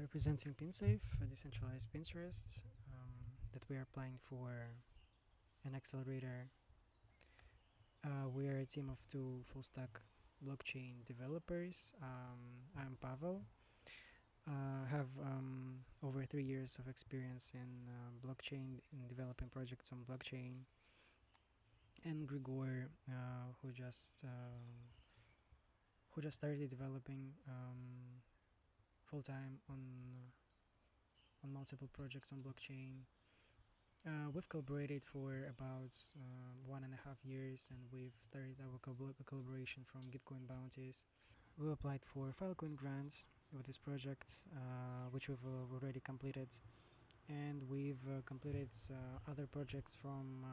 We're presenting PinSafe, a decentralized Pinterest that we are applying for an accelerator. We are a team of 2 full-stack blockchain developers. I'm Pavel. Have over 3 years of experience in blockchain, in developing projects on blockchain. And Grigor, who just started developing full-time on multiple projects on blockchain. We've collaborated for about 1.5 years, and we've started our collaboration from Gitcoin bounties. We applied for Filecoin grants with this project, which we've already completed, and we've completed other projects from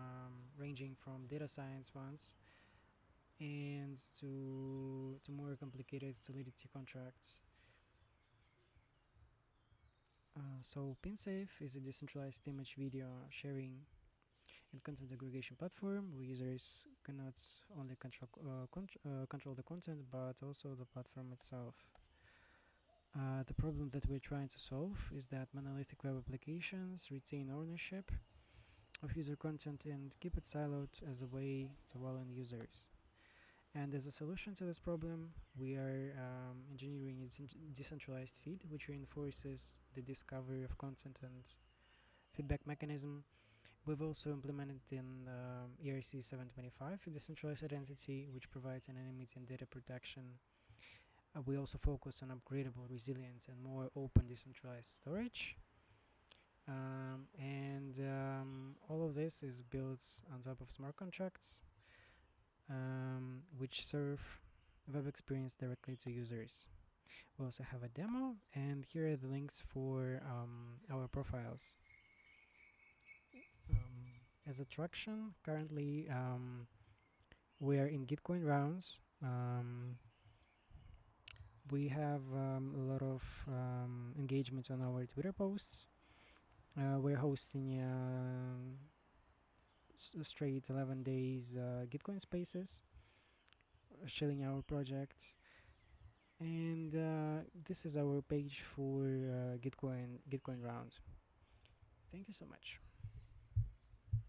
ranging from data science ones and to more complicated Solidity contracts. So PinSafe is a decentralized image video sharing and content aggregation platform where users can not only control the content but also the platform itself. The problem that we're trying to solve is that monolithic web applications retain ownership of user content and keep it siloed as a way to wall-in users. And as a solution to this problem, we are engineering a decentralized feed which reinforces the discovery of content and feedback mechanism. We've also implemented in ERC 725 a decentralized identity which provides anonymity and data protection. We also focus on upgradable, resilient, and more open decentralized storage. All of this is built on top of smart contracts, which serve web experience directly to users. We also have a demo, and here are the links for our profiles. As a traction, currently we are in Gitcoin rounds. We have a lot of engagement on our Twitter posts. We're hosting straight 11 days Gitcoin spaces, shilling our project, and this is our page for Gitcoin round. Thank you so much.